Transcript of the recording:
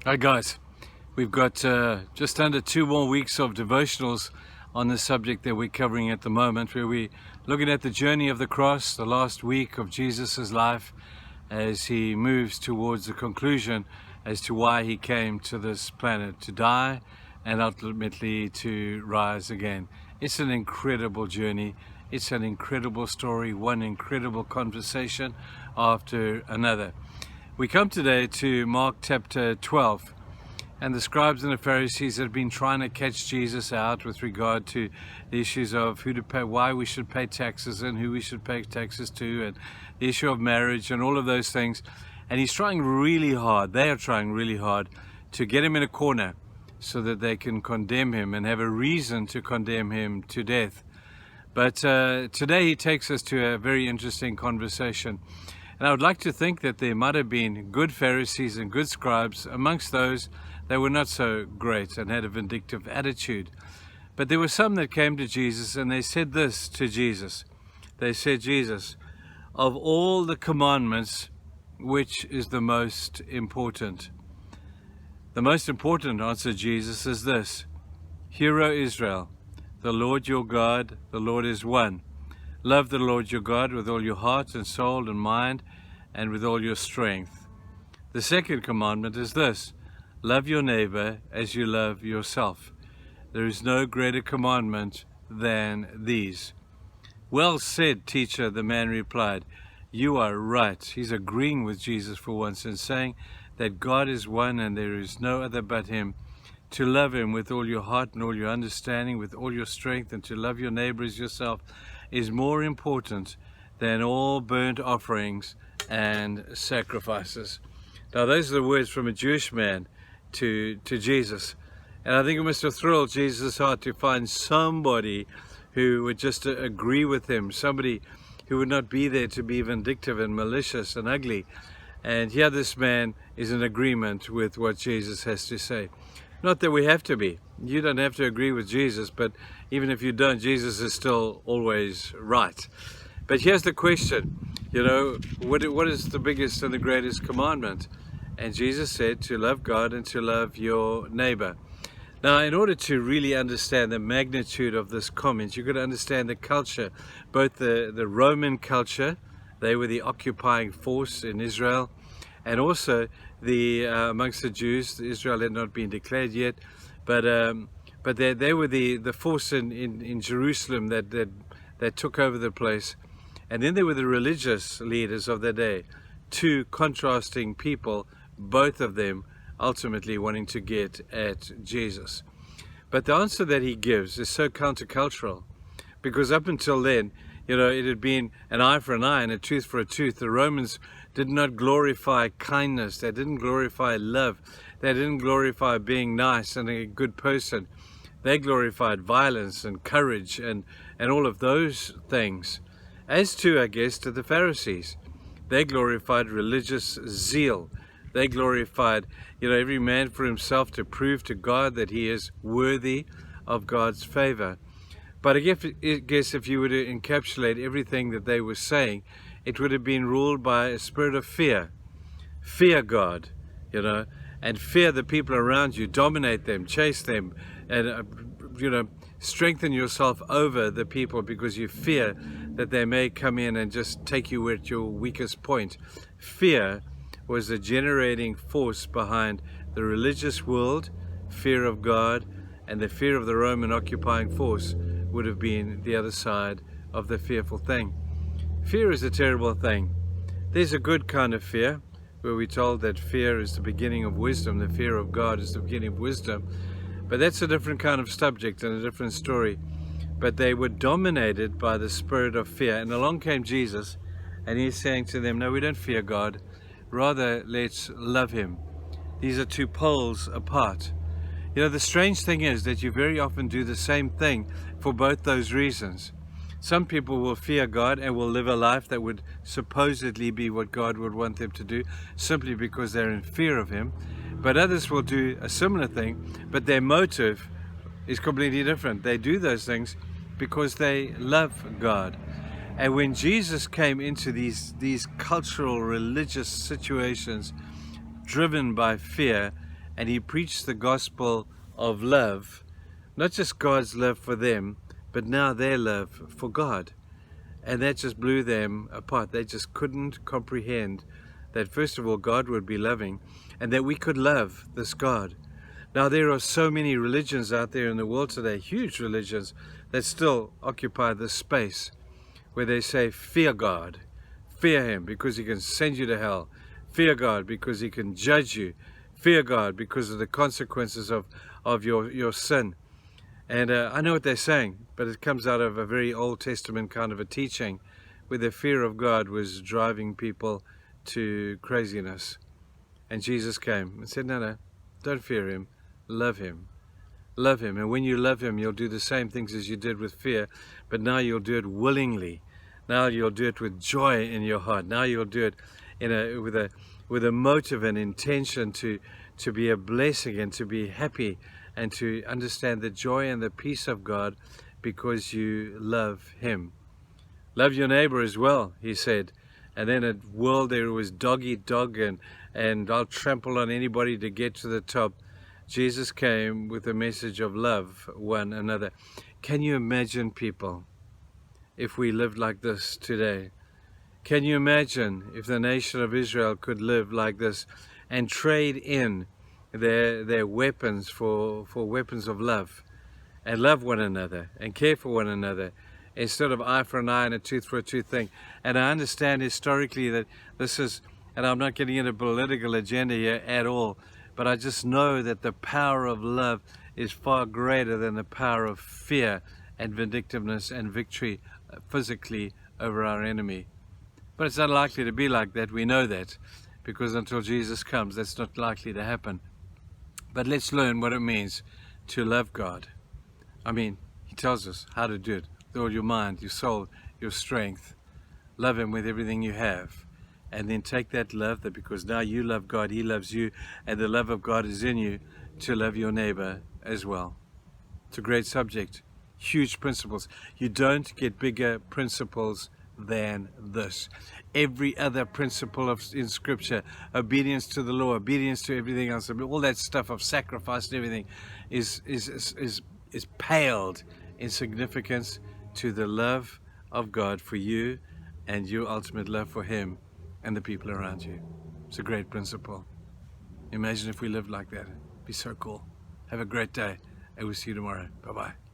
Hi guys, we've got just under 2 more weeks of devotionals on the subject that we're covering at the moment, where we're looking at the journey of the cross, the last week of Jesus' life as he moves towards the conclusion as to why he came to this planet, to die and ultimately to rise again. It's an incredible journey. It's an incredible story, one incredible conversation after another. We come today to Mark chapter 12, and the scribes and the Pharisees had been trying to catch Jesus out with regard to the issues of who to pay, why we should pay taxes and who we should pay taxes to, and the issue of marriage and all of those things. And he's trying really hard, they are trying really hard to get him in a corner so that they can condemn him and have a reason to condemn him to death. But today he takes us to a very interesting conversation. And I would like to think that there might have been good Pharisees and good scribes amongst those that were not so great and had a vindictive attitude. But there were some that came to Jesus and they said this to Jesus. They said, Jesus, of all the commandments, which is the most important? The most important, answered Jesus, is this: Hear, O Israel, the Lord your God, the Lord is one. Love the Lord your God with all your heart and soul and mind and with all your strength. The second commandment is this: love your neighbor as you love yourself. There is no greater commandment than these. Well said, teacher, the man replied. You are right. He's agreeing with Jesus for once and saying that God is one and there is no other but him. To love him with all your heart and all your understanding, with all your strength, and to love your neighbor as yourself is more important than all burnt offerings and sacrifices. Now, those are the words from a Jewish man to Jesus. And I think it must have thrilled Jesus' heart to find somebody who would just agree with him, somebody who would not be there to be vindictive and malicious and ugly. And here this man is in agreement with what Jesus has to say. Not that we have to be. You don't have to agree with Jesus, but even if you don't, Jesus is still always right. But here's the question, what is the biggest and the greatest commandment? And Jesus said to love God and to love your neighbor. Now, in order to really understand the magnitude of this comment, you've got to understand the culture, both the Roman culture, they were the occupying force in Israel, and also the amongst the Jews. Israel had not been declared yet, but they were the force in Jerusalem that took over the place. And then there were the religious leaders of the day, two contrasting people, both of them ultimately wanting to get at Jesus. But the answer that he gives is so countercultural, because up until then, it had been an eye for an eye and a tooth for a tooth. The Romans did not glorify kindness. They didn't glorify love. They didn't glorify being nice and a good person. They glorified violence and courage and all of those things. As to, I guess, to the Pharisees, they glorified religious zeal. They glorified, every man for himself to prove to God that he is worthy of God's favor. But I guess if you were to encapsulate everything that they were saying, it would have been ruled by a spirit of fear. Fear God, and fear the people around you, dominate them, chase them, and, strengthen yourself over the people because you fear that they may come in and just take you at your weakest point. Fear was the generating force behind the religious world. Fear of God and the fear of the Roman occupying force would have been the other side of the fearful thing. Fear is a terrible thing. There's a good kind of fear, where we're told that fear is the beginning of wisdom. The fear of God is the beginning of wisdom. But that's a different kind of subject and a different story. But they were dominated by the spirit of fear. And along came Jesus, and he's saying to them, no, we don't fear God. Rather, let's love him. These are two poles apart. The strange thing is that you very often do the same thing for both those reasons. Some people will fear God and will live a life that would supposedly be what God would want them to do, simply because they're in fear of him. But others will do a similar thing, but their motive is completely different. They do those things because they love God. And when Jesus came into these cultural, religious situations driven by fear and he preached the gospel of love, not just God's love for them, but now their love for God. And that just blew them apart. They just couldn't comprehend that, first of all, God would be loving and that we could love this God. Now, there are so many religions out there in the world today, huge religions, that still occupy this space where they say, fear God, fear him because he can send you to hell, fear God because he can judge you, fear God because of the consequences of your sin. And I know what they're saying, but it comes out of a very Old Testament kind of a teaching where the fear of God was driving people to craziness. And Jesus came and said, no, don't fear him, love him. Love him. And when you love him, you'll do the same things as you did with fear, but now you'll do it willingly. Now you'll do it with joy in your heart. Now you'll do it with a motive and intention to be a blessing and to be happy and to understand the joy and the peace of God because you love him. Love your neighbor as well, he said. And then a world there was dog eat dog and I'll trample on anybody to get to the top. Jesus came with a message of love one another. Can you imagine, people, if we lived like this today? Can you imagine if the nation of Israel could live like this and trade in their weapons for weapons of love, and love one another and care for one another, instead of eye for an eye and a tooth for a tooth thing? And I understand historically that this is, and I'm not getting into a political agenda here at all, but I just know that the power of love is far greater than the power of fear and vindictiveness and victory physically over our enemy. But it's unlikely to be like that. We know that, because until Jesus comes, that's not likely to happen. But let's learn what it means to love God. I mean, he tells us how to do it with all your mind, your soul, your strength. Love him with everything you have. And then take that love, that because now you love God, he loves you, and the love of God is in you, to love your neighbor as well. It's a great subject. Huge principles. You don't get bigger principles than this. Every other principle in Scripture, obedience to the law, obedience to everything else, all that stuff of sacrifice and everything, is paled in significance to the love of God for you and your ultimate love for him and the people around you. It's a great principle. Imagine if we lived like that. It'd be so cool. Have a great day, and we'll see you tomorrow. Bye-bye.